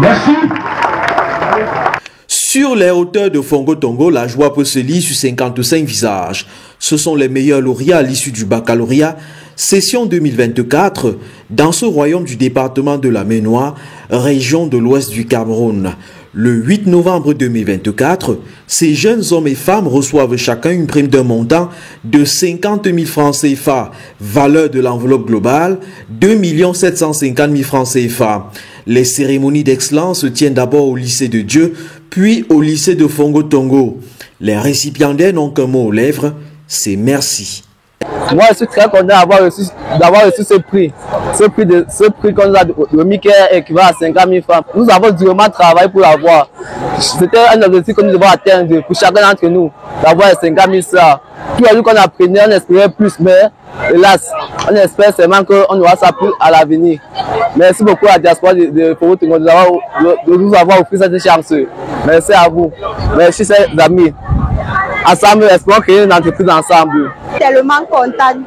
Merci. Sur les hauteurs de Fongo Tongo, la joie peut se lire sur 55 visages. Ce sont les meilleurs lauréats à l'issue du baccalauréat, session 2024, dans ce royaume du département de la Ménois, région de l'ouest du Cameroun. Le 8 novembre 2024, ces jeunes hommes et femmes reçoivent chacun une prime d'un montant de 50 000 francs CFA, valeur de l'enveloppe globale 2 750 000 francs CFA. Les cérémonies d'excellence se tiennent d'abord au lycée de Dieu, puis au lycée de Fongo Tongo. Les récipiendaires n'ont qu'un mot aux lèvres, c'est merci. Moi, je suis très content d'avoir reçu ce prix. Ce prix qu'on nous a remis qui est équivalent à 50 000 francs. Nous avons durement travaillé pour l'avoir. C'était un objectif que nous devons atteindre pour chacun d'entre nous, d'avoir les 50 000 francs. Tous les jours qu'on apprenait, on espérait plus, mais hélas, on espère seulement qu'on aura ça plus à l'avenir. Merci beaucoup à la diaspora de Fongo Tongo de nous avoir offert cette chance. Merci à vous. Merci, chers amis. Ensemble, espérons créer une entreprise ensemble. Tellement contente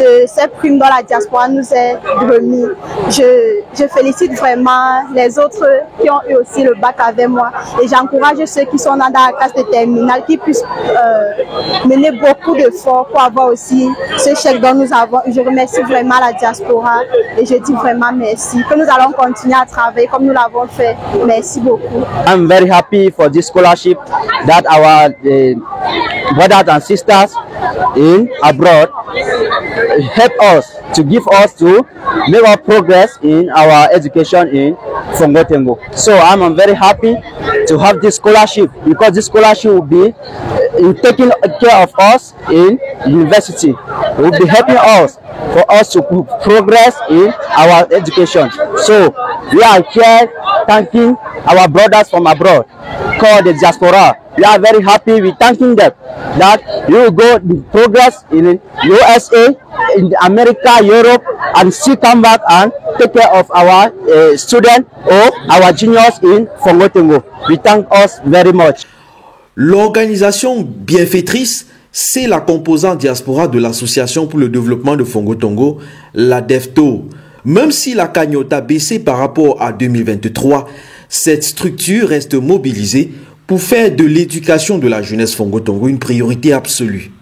de ces primes dont la diaspora nous est remise. Je félicite vraiment les autres qui ont eu aussi le bac avec moi et j'encourage ceux qui sont dans la classe de terminale qui puissent mener beaucoup d'efforts pour avoir aussi ce chèque dont nous avons. Je remercie vraiment la diaspora et je dis vraiment merci. Que nous allons continuer à travailler comme nous l'avons fait. Merci beaucoup. I'm very happy for this scholarship that our brothers and sisters in abroad help us to give us to make our progress in our education in Fongo Tongo. So I'm very happy to have this scholarship because this scholarship will be taking care of us in university. It will be helping us for us to progress in our education. So we are here thanking our brothers from abroad called the diaspora. We are very happy. We thanking them that you will go to progress in USA, in America, Europe, and still come back and take care of our students or our juniors in Fongo Tongo. We thank us very much. L'organisation bienfaitrice, c'est la composante diaspora de l'Association pour le développement de Fongo Tongo, la DEFTO. Même si la cagnotte a baissé par rapport à 2023, cette structure reste mobilisée pour faire de l'éducation de la jeunesse Fongo Tongo une priorité absolue.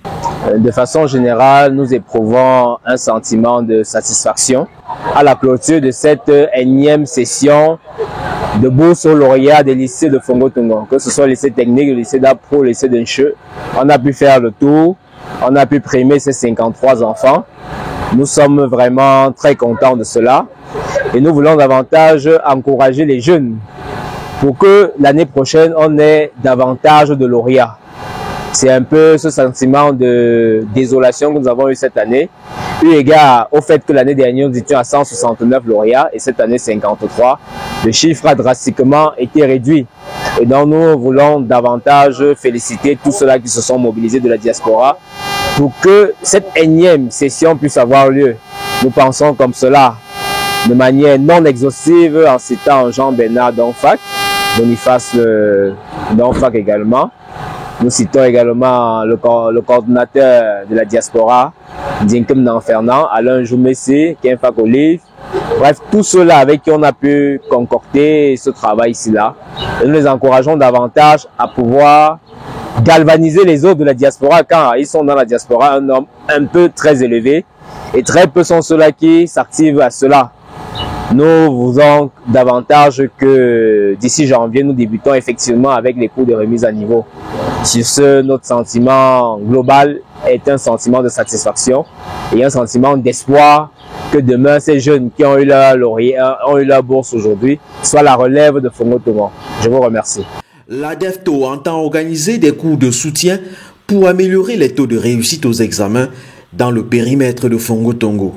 De façon générale, nous éprouvons un sentiment de satisfaction à la clôture de cette énième session de bourse au lauréat des lycées de Fongo Tongo, que ce soit le lycée technique, le lycée d'Apro, le lycée d'Encheux. On a pu faire le tour, on a pu primer ces 53 enfants. Nous sommes vraiment très contents de cela et nous voulons davantage encourager les jeunes pour que l'année prochaine, on ait davantage de lauréats. C'est un peu ce sentiment de désolation que nous avons eu cette année, eu égard au fait que l'année dernière, nous étions à 169 lauréats et cette année 53. Le chiffre a drastiquement été réduit. Et donc nous voulons davantage féliciter tous ceux-là qui se sont mobilisés de la diaspora pour que cette énième session puisse avoir lieu. Nous pensons comme cela, de manière non exhaustive, en citant Jean-Bernard Donfac, Boniface Donfac également. Nous citons également le coordinateur de la diaspora, Dinkem Nanfernand, Alain Joumessi, Kenfak Olive. Bref, tous ceux-là avec qui on a pu concocter ce travail ici-là. Et nous les encourageons davantage à pouvoir galvaniser les autres de la diaspora quand ils sont dans la diaspora, un nombre un peu très élevé. Et très peu sont ceux-là qui s'activent à cela. Nous voulons davantage que d'ici janvier, nous débutons effectivement avec les cours de remise à niveau. Sur ce, notre sentiment global est un sentiment de satisfaction et un sentiment d'espoir que demain, ces jeunes qui ont eu leur lauréat, ont eu leur bourse aujourd'hui, soient la relève de Fongo Tongo. Je vous remercie. La DEFTO entend organiser des cours de soutien pour améliorer les taux de réussite aux examens dans le périmètre de Fongo Tongo.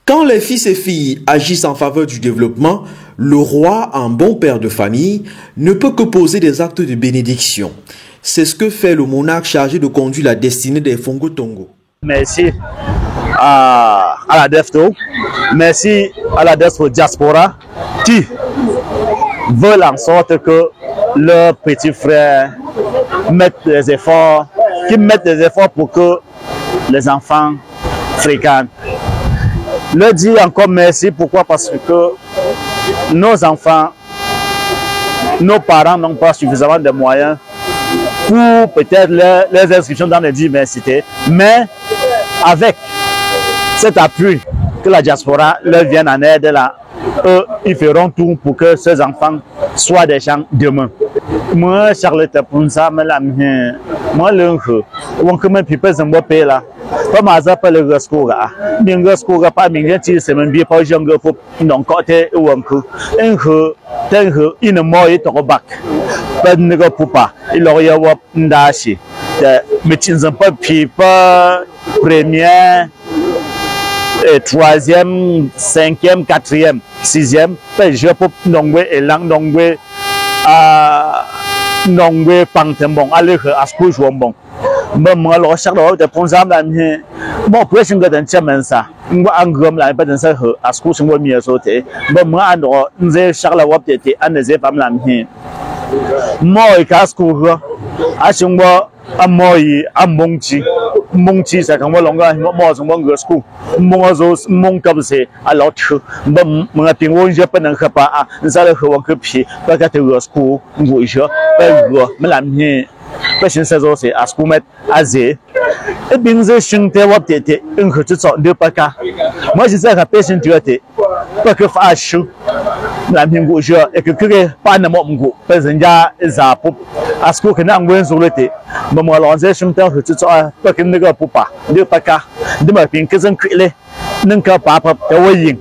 Quand les fils et filles agissent en faveur du développement, le roi, un bon père de famille, ne peut que poser des actes de bénédiction. C'est ce que fait le monarque chargé de conduire la destinée des Fongo Tongo. Merci à la DEFTO, merci à la DEFTO Diaspora qui veulent en sorte que leurs petits frères mettent des efforts, qu'ils mettent des efforts pour que les enfants fréquentent. Leur dire encore merci, pourquoi? Parce que nos enfants, nos parents n'ont pas suffisamment de moyens pour peut-être les inscriptions dans les universités, mais avec cet appui que la diaspora leur vienne en aide là, eux, ils feront tout pour que ces enfants soient des gens demain. Moi, Charlotte Punza, moi, l'uncle, on commence à se faire là. Pas mal ça, pas le rescours. Mais le rescours, pas bien, c'est même bien, pas jeune, faut non côté ou uncle. Uncle, il ne mourra pas bac. Pas de nègre pour pas. Il aurait eu d'acheter. Mais tu n'as pas pu pas première. Troisième, cinquième, quatrième, sixième, je peux nommer et lang nommer nommer pantembon, aller à ce que je bon. Mais moi, le chaque fois de prendre ça, bon, pour essayer de faire ça, moi, en gros, là, pas de ça, à ce que je me sauter. Mais moi, en nous avons chaque fois de un des femmes là, moi, et qu'est-ce que à ce moment, à moi, à Monti, c'est comme moi, mon school, mon comme c'est à l'autre. Bon, mon opinion, je peux n'en pas, nous allons voir que pied, pas qu'à te school, vous, je, pas gros, mais la mienne, pas une saison, c'est à ce qu'on met à zé. Et bien, je suis un peu un peu de pas qu'à. Moi, je sais que personne tu as été, pas que fâche. La mienne, je, et que pas de mon pas un gars, ça, pour, à ce que n'en voit sur le thé. Mais moi, alors, je suis un peu pas que ne go pas, de pas qu'à, de ma pin, que j'en crée, n'en cas pas, de voying.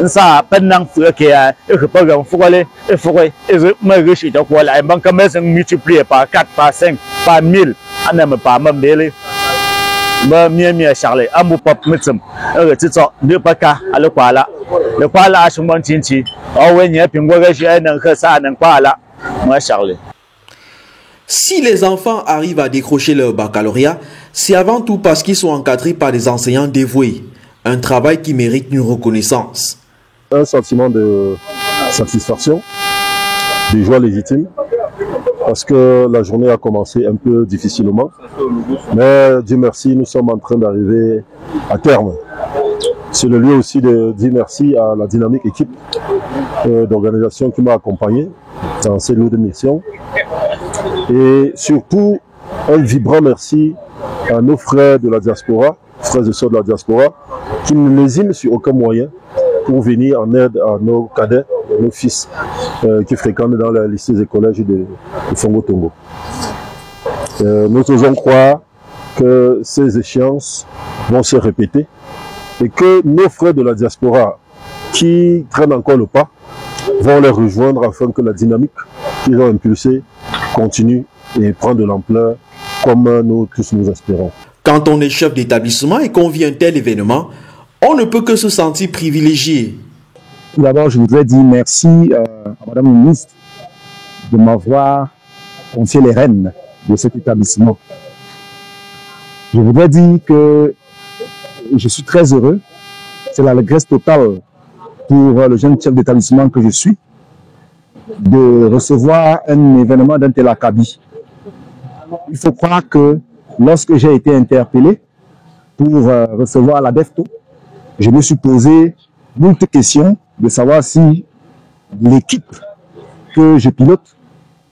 Ça, pas n'en fouet qui a, et que pas grand fouet, et fouet, et je me riche de quoi la banque commerce multiplié par 4, par 5, par 1000, à n'aime pas m'embêler. Mais Charlie, à mon pop médecin, c'est ça, de pas qu'à, à le quoi là. Le quoi là, je m'en tiens, oh, oui, il y a une voyage, un que ça, un quoi là, moi, Charlie. Si les enfants arrivent à décrocher leur baccalauréat, c'est avant tout parce qu'ils sont encadrés par des enseignants dévoués. Un travail qui mérite une reconnaissance. Un sentiment de satisfaction, de joie légitime, parce que la journée a commencé un peu difficilement. Mais Dieu merci, nous sommes en train d'arriver à terme. C'est le lieu aussi de dire merci à la dynamique équipe d'organisation qui m'a accompagné dans ces lots de mission. Et surtout, un vibrant merci à nos frères de la diaspora, frères et sœurs de la diaspora, qui ne lésinent sur aucun moyen pour venir en aide à nos cadets, nos fils qui fréquentent dans les lycées et collèges de Fongo-Tongo. Nous osons croire que ces échéances vont se répéter et que nos frères de la diaspora qui traînent encore le pas vont les rejoindre afin que la dynamique qu'ils ont impulsée continue et prend de l'ampleur comme nous tous nous espérons. Quand on est chef d'établissement et qu'on vit un tel événement, on ne peut que se sentir privilégié. Tout d'abord, je voudrais dire merci à Madame la ministre de m'avoir confié les rênes de cet établissement. Je voudrais dire que je suis très heureux. C'est l'allégresse totale pour le jeune chef d'établissement que je suis de recevoir un événement d'un tel acabit. Il faut croire que lorsque j'ai été interpellé pour recevoir la DEFTO, je me suis posé beaucoup de questions de savoir si l'équipe que je pilote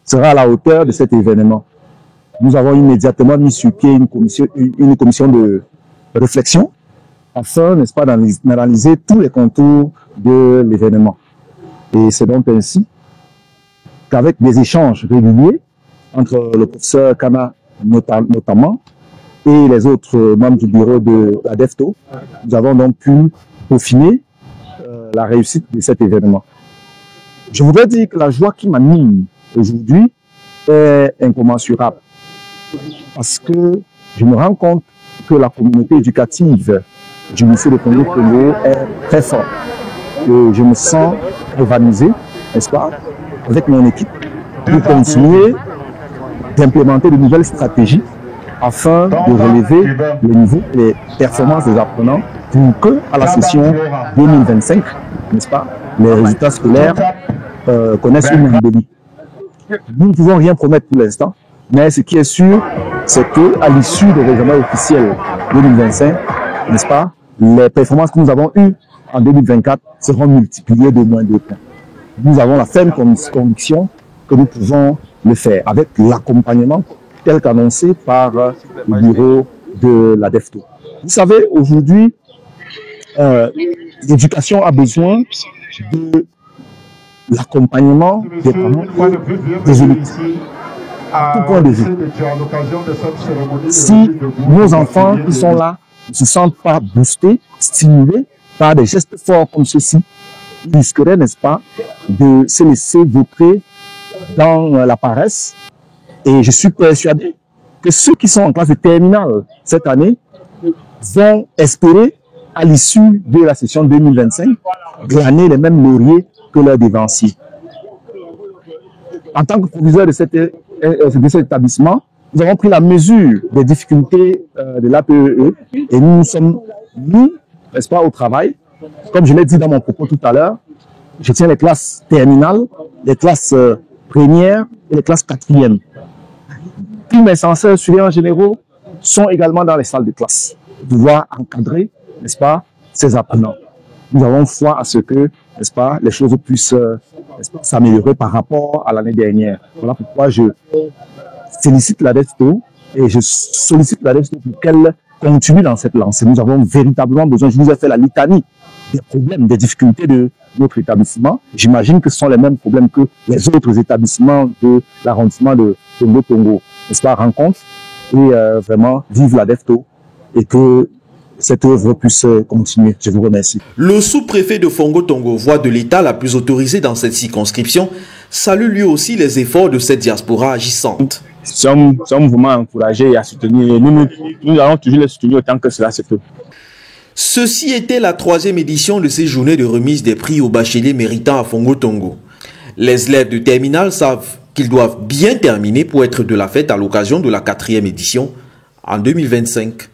sera à la hauteur de cet événement. Nous avons immédiatement mis sur pied une commission de réflexion afin, n'est-ce pas, d'analyser tous les contours de l'événement. Et c'est donc ainsi qu'avec des échanges réguliers entre le professeur Kana notamment et les autres membres du bureau de la DEFTO, nous avons donc pu peaufiner la réussite de cet événement. Je voudrais dire que la joie qui m'anime aujourd'hui est incommensurable parce que je me rends compte que la communauté éducative du lycée de Fongo-Tongo est très forte. Et je me sens galvanisé, n'est-ce pas, avec mon équipe pour continuer d'implémenter de nouvelles stratégies afin de relever le niveau et les performances des apprenants pour que, à la session 2025, n'est-ce pas, les résultats scolaires connaissent une embellie. Nous ne pouvons rien promettre pour l'instant, mais ce qui est sûr, c'est qu'à l'issue de l'examen officiel 2025, n'est-ce pas, les performances que nous avons eues en 2024 seront multipliées de moins 2 points. Nous avons la ferme conviction que nous pouvons le faire avec l'accompagnement tel qu'annoncé par le bureau de la DEFTO. Vous savez, aujourd'hui, l'éducation a besoin de l'accompagnement des parents, des élus. À tout point de vue. Si nos enfants qui sont là ne se sentent pas boostés, stimulés par des gestes forts comme ceux-ci, ils risqueraient, n'est-ce pas, de se laisser vautrer dans la paresse. Et je suis persuadé que ceux qui sont en classe de terminale cette année vont espérer, à l'issue de la session 2025, glaner les mêmes lauriers que leurs devanciers. En tant que proviseur de cet établissement, nous avons pris la mesure des difficultés de l'APEE et nous sommes mis, n'est-ce pas, au travail. Comme je l'ai dit dans mon propos tout à l'heure, je tiens les classes terminales, les classes premières et les classes quatrièmes. Tous mes censeurs surveillants généraux sont également dans les salles de classe, pouvoir encadrer, n'est-ce pas, ces apprenants. Nous avons foi à ce que, n'est-ce pas, les choses puissent s'améliorer par rapport à l'année dernière. Voilà pourquoi je félicite la DEFTO et je sollicite la DEFTO pour qu'elle continue dans cette lancée. Nous avons véritablement besoin, je vous ai fait la litanie des problèmes, des difficultés de notre établissement. J'imagine que ce sont les mêmes problèmes que les autres établissements de l'arrondissement de Tongo, n'est-ce pas, rencontrent. Et vraiment, vive la DEFTO et que cette œuvre puisse continuer. Je vous remercie. Le sous-préfet de Fongo Tongo, voix de l'État la plus autorisée dans cette circonscription, salue lui aussi les efforts de cette diaspora agissante. Nous sommes vraiment encouragés à soutenir. Nous allons toujours les soutenir autant que cela se peut. Ceci était la 3e édition de ces journées de remise des prix aux bacheliers méritants à Fongo Tongo. Les élèves de terminale savent qu'ils doivent bien terminer pour être de la fête à l'occasion de la 4e édition en 2025.